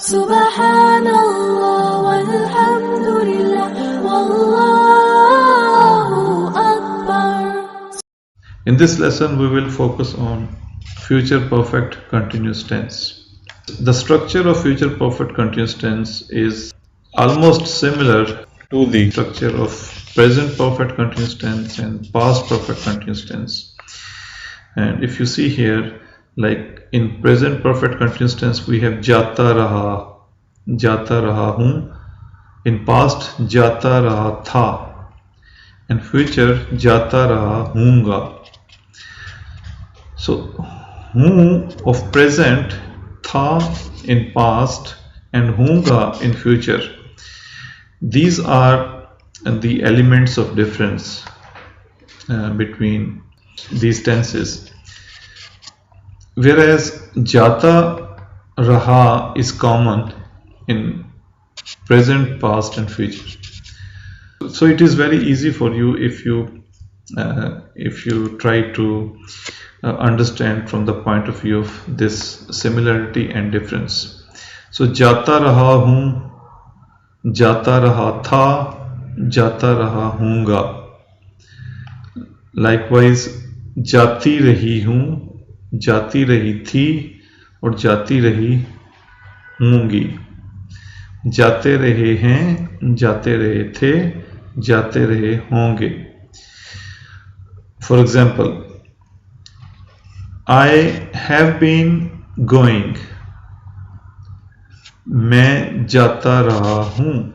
Subhanallah walhamdulillah wallahu akbar. In this lesson, we will focus on future perfect continuous tense. The structure of future perfect continuous tense is almost similar to the structure of present perfect continuous tense and past perfect continuous tense. And if you see here, like in present perfect continuous tense, we have jata raha hoon. In past, jata raha tha. And future, jata raha hoonga. So, hoon of present, tha in past, and hoonga in future. These are the elements of difference between these tenses. Whereas jata raha is common in present, past, and future. So it is very easy for you if you try to understand from the point of view of this similarity and difference. So jata raha hoon, jata raha tha, jata raha hoonga. Likewise, जाती रही हूँ, जाती रही थी और जाती रही होंगी. जाते रहे हैं, जाते रहे थे, जाते रहे होंगे. For example, I have been going. मैं जाता रहा हूँ.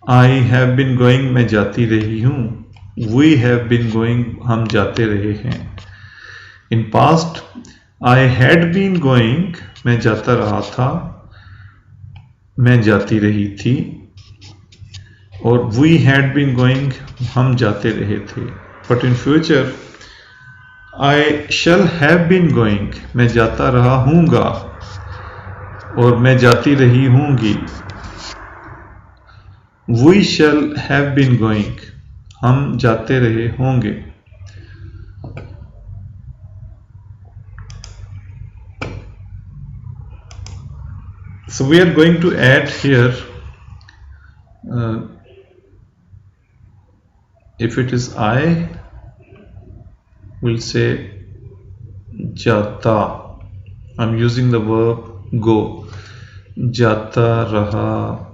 I have been going, मैं जाती रही हूँ. We have been going, हम जाते रहे हैं. In past, I had been going, मैं जाता रहा था, मैं जाती रही थी. और we had been going, हम जाते रहे थे. But in future, I shall have been going, मैं जाता रहा हूँगा और मैं जाती रही होंगी. We shall have been going, हम जाते रहे होंगे. So we are going to add here, if it is I, we'll say jata. I'm using the verb go. Jata raha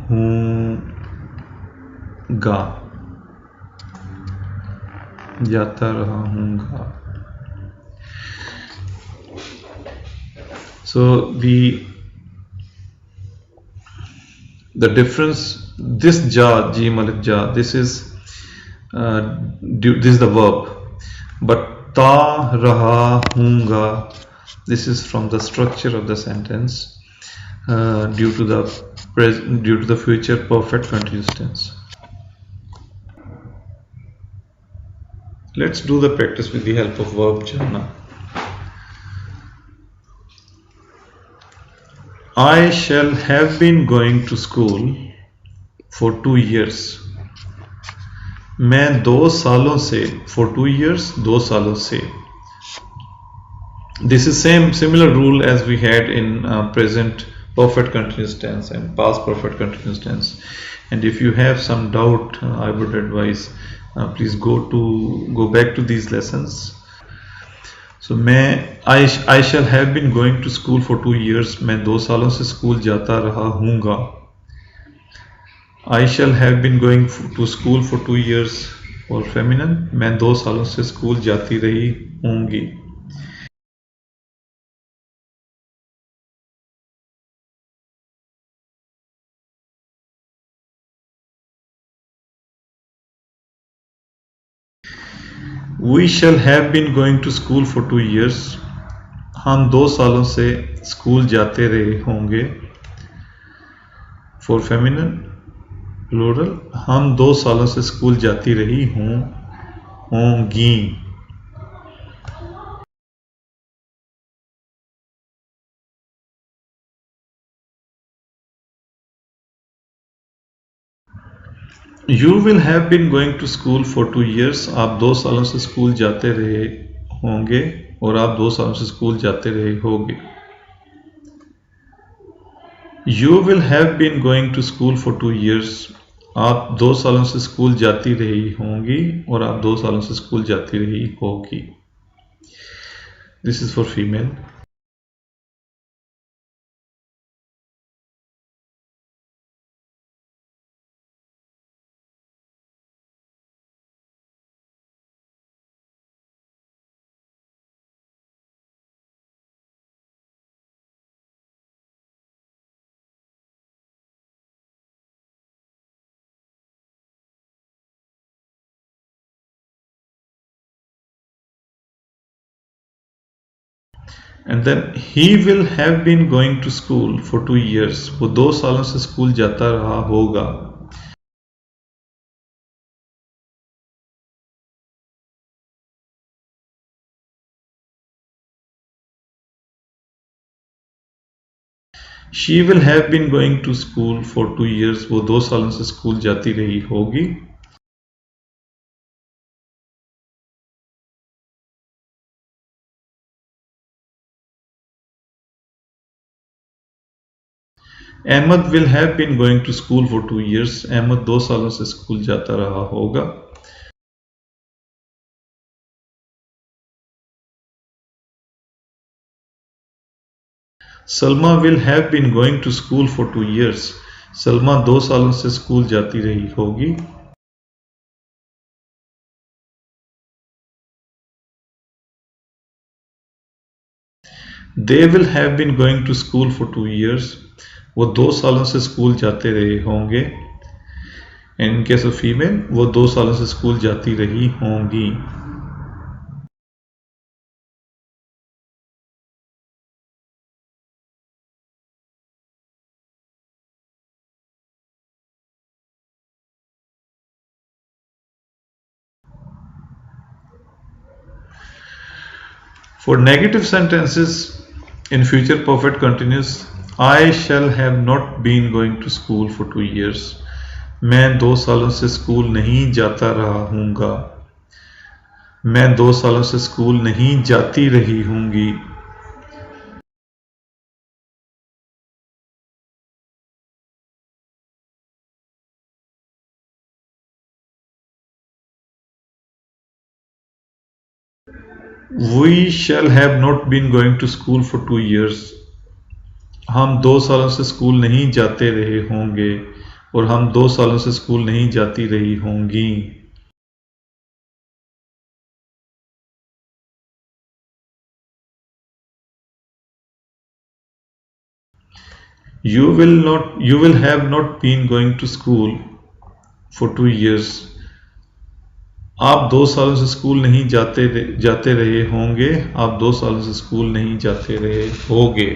hoonga. जाता रहा हूँगा. So the difference, this ja, jim alif ja, this is the verb, but ta raha hoonga, this is from the structure of the sentence due to the future perfect continuous tense. Let's do the practice with the help of verb jana. I shall have been going to school for 2 years. मैं 2 सालों से, for 2 years, 2 सालों से. This is similar rule as we had in present perfect continuous tense and past perfect continuous tense. And if you have some doubt, I would advise please go back to these lessons. So I shall have been going to school for 2 years. मैं 2 सालों से school जाता रहा हूँगा. I shall have been going to school for 2 years for feminine. मैं 2 सालों से school जाती रही होंगी. We shall have been going to school for 2 years. हम 2 सालों से स्कूल जाते रहे होंगे. For feminine, plural, हम 2 सालों से स्कूल जाती रही होंगी. You will have been going to school for 2 years. आप 2 सालों से स्कूल जाते रहे होंगे और आप 2 सालों से स्कूल जाते रहे होगे। You will have been going to school for 2 years. आप 2 सालों से स्कूल जाती रही होंगी और आप 2 सालों से स्कूल जाती रही होगी। This is for female. And then he will have been going to school for 2 years. वो 2 सालों से स्कूल जाता रहा होगा। She will have been going to school for 2 years. वो 2 सालों से स्कूल जाती रही होगी। Ahmad will have been going to school for 2 years. Ahmad 2 सालों से स्कूल जाता रहा होगा। Salma will have been going to school for 2 years. Salma 2 सालों से स्कूल जाती रही होगी। They will have been going to school for 2 years. वो 2 सालों से स्कूल जाते रहे होंगे। In case of female, वो 2 सालों से स्कूल जाती रही होंगी। For negative sentences in future perfect continuous, I shall have not been going to school for 2 years. मैं 2 सालों से स्कूल नहीं जाता रहा हूँगा। मैं 2 सालों से स्कूल नहीं जाती रही हूँगी। We shall have not been going to school for 2 years. हम 2 सालों से स्कूल नहीं जाते रहे होंगे और हम 2 सालों से स्कूल नहीं जाती रही होंगी। You will have not been going to school for 2 years. आप 2 सालों से स्कूल नहीं जाते रहे होंगे। आप 2 सालों से स्कूल नहीं जाते रहे होगे।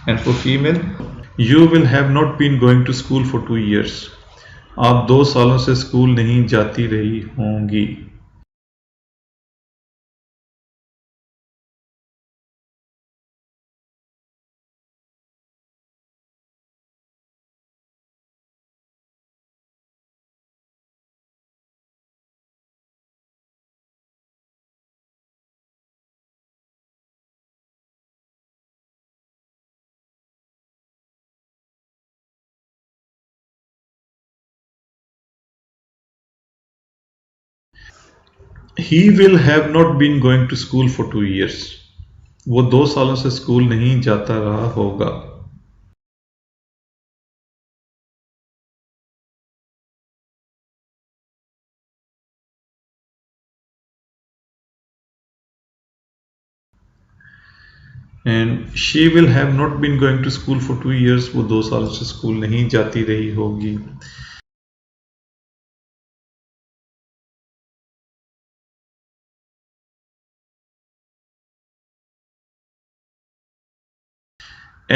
And for female, you will have not been going to school for 2 years. आप 2 सालों से स्कूल नहीं जाती रही होंगी। He will have not been going to school for 2 years. वो 2 सालों से स्कूल नहीं जाता रहा होगा। And she will have not been going to school for 2 years. वो 2 सालों से स्कूल नहीं जाती रही होगी।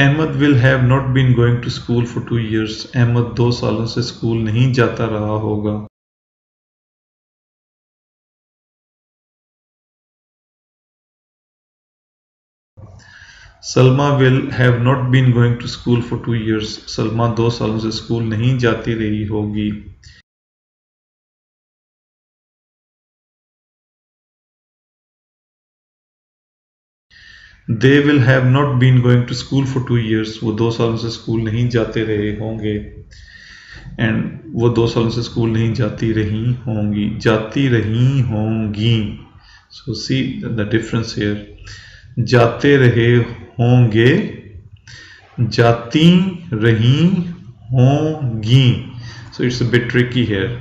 Ahmad will have not been going to school for 2 years. Ahmad 2 सालों से स्कूल नहीं जाता रहा होगा। Salma will have not been going to school for 2 years. Salma 2 सालों से स्कूल नहीं जाती रही होगी। They will have not been going to school for 2 years. वो 2 सालों से स्कूल नहीं जाते रहे होंगे. एंड वो 2 सालों से स्कूल नहीं जाती रही होंगी. जाती रही होंगी. सो सी द डिफरेंस हियर. जाते रहे होंगे, जाती रही होंगी. So it's a bit tricky here.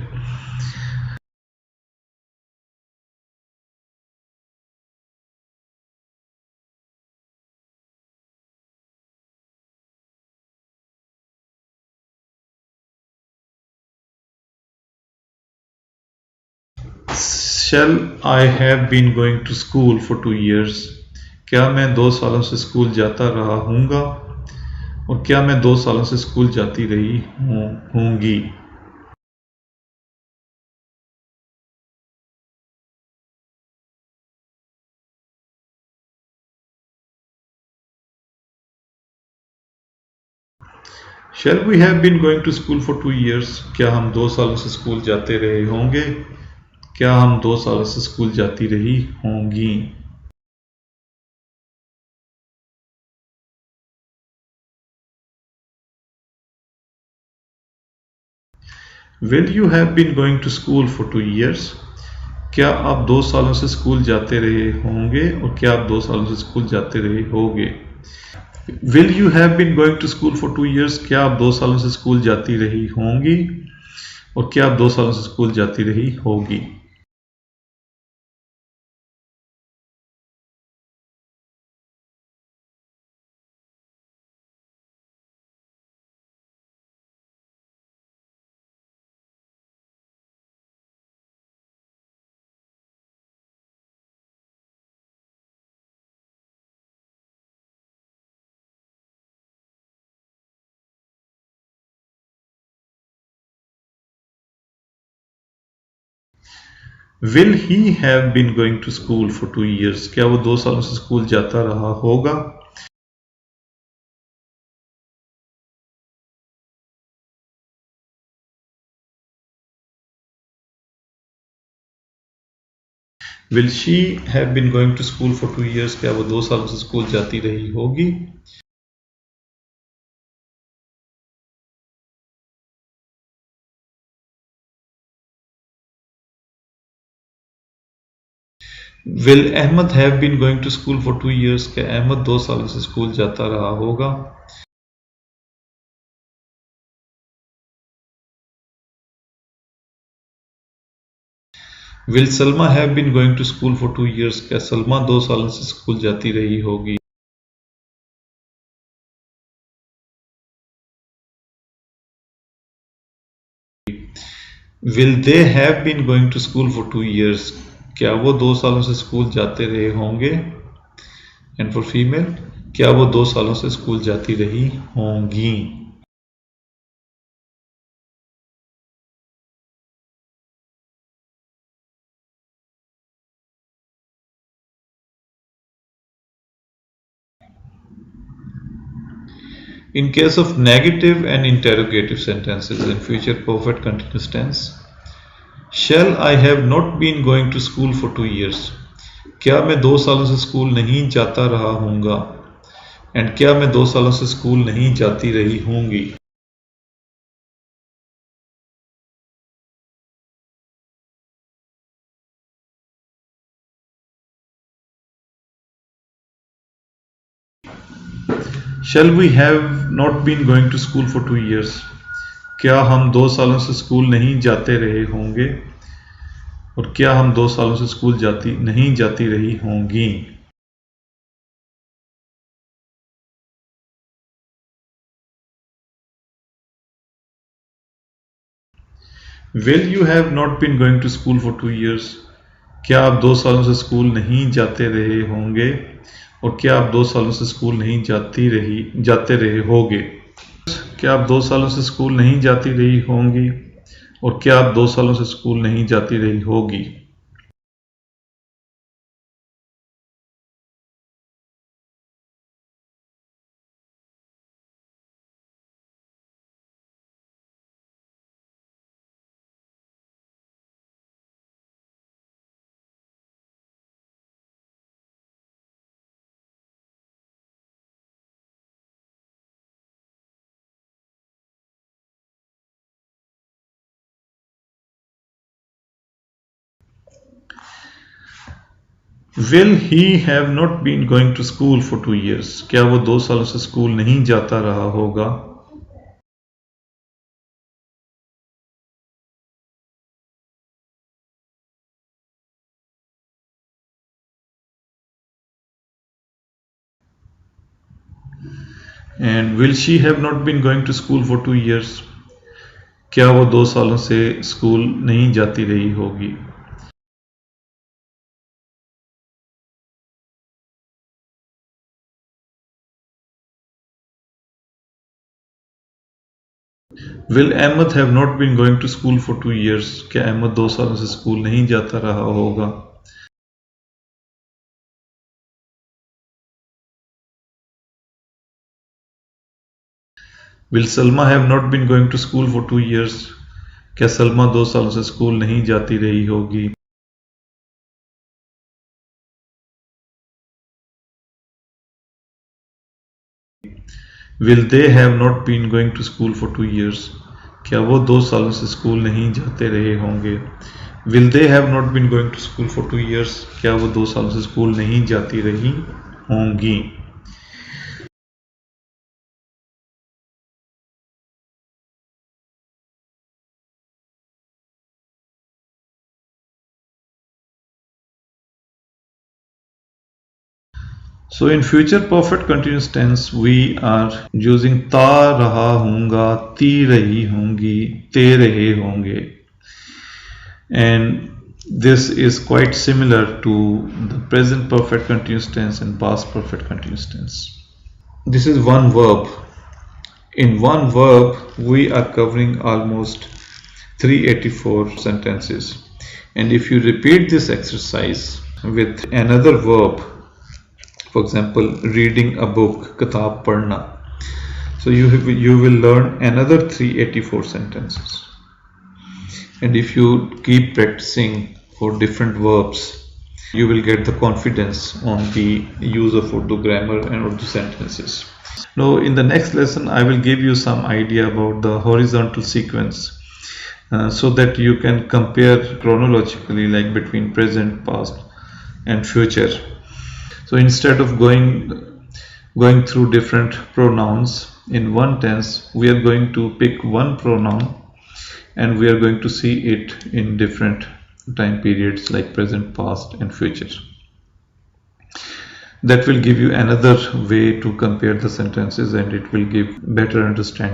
Shall I have been going to school for 2 years? क्या मैं 2 सालों से स्कूल जाता रहा हूँगा? और क्या मैं 2 सालों से स्कूल जाती रही होंगी? Shall we have been going to school for 2 years? क्या हम 2 सालों से स्कूल जाते रहे होंगे? क्या हम 2 सालों से स्कूल जाती रही होंगी? Will you have been going to school for 2 years? क्या आप 2 सालों से स्कूल जाते रहे होंगे और क्या आप 2 सालों से स्कूल जाते रहे होगे? Will you have been going to school for 2 years? क्या आप 2 सालों से स्कूल जाती रही होंगी और क्या आप 2 सालों से स्कूल जाती रही होगी? Will he have been going to school for 2 years? क्या वो 2 सालों से स्कूल जाता रहा होगा? Will she have been going to school for 2 years? क्या वो 2 सालों से स्कूल जाती रही होगी? Will Ahmed have been going to school for 2 years? क्या अहमद 2 सालों से स्कूल जाता रहा होगा? Will Salma have been going to school for 2 years? क्या सलमा 2 सालों से स्कूल जाती रही होगी? Will they have been going to school for 2 years? क्या वो 2 सालों से स्कूल जाते रहे होंगे? एंड फॉर फीमेल, क्या वो 2 सालों से स्कूल जाती रही होंगी? In case of negative and interrogative sentences in future perfect continuous tense, shall I have not been going to school for 2 years? क्या मैं 2 सालों से स्कूल नहीं जाता रहा हूँगा? एंड क्या मैं 2 सालों से स्कूल नहीं जाती रही होंगी? Shall we have not been going to school for 2 years? क्या हम 2 सालों से स्कूल नहीं जाते रहे होंगे और क्या हम 2 सालों से स्कूल नहीं जाती रही होंगी? Will you have not been going to school for 2 years? क्या आप 2 सालों से स्कूल नहीं जाते रहे होंगे और क्या आप 2 सालों से स्कूल नहीं जाते रहे होगे? क्या आप 2 सालों से स्कूल नहीं जाती रही होंगी और क्या आप 2 सालों से स्कूल नहीं जाती रही होगी? Will he have not been going to school for 2 years? क्या वो 2 सालों से स्कूल नहीं जाता रहा होगा? And will she have not been going to school for 2 years? क्या वो 2 सालों से स्कूल नहीं जाती रही होगी? Will Ahmed have not been going to school for 2 years? क्या अहमद 2 सालों से स्कूल नहीं जाता रहा होगा? Will Salma have not been going to school for 2 years? क्या सलमा 2 सालों से स्कूल नहीं जाती रही होगी? Will they have not been going to school for 2 years? क्या वो 2 सालों से स्कूल नहीं जाते रहे होंगे? Will they have not been going to school for 2 years? क्या वो 2 सालों से स्कूल नहीं जाती रही होंगी? So in future perfect continuous tense we are using ता रहा हूँगा, ती रही होंगी, ते रहे होंगे, and this is quite similar to the present perfect continuous tense and past perfect continuous tense. This is one verb. In one verb we are covering almost 384 sentences, and if you repeat this exercise with another verb, for example reading a book, kitab padhna, so you will learn another 384 sentences. And if you keep practicing for different verbs, you will get the confidence on the use of Urdu grammar and Urdu sentences. Now in the next lesson I will give you some idea about the horizontal sequence, so that you can compare chronologically, like between present, past and future. So instead of going through different pronouns in one tense, we are going to pick one pronoun and we are going to see it in different time periods like present, past and future. That will give you another way to compare the sentences, and it will give better understanding.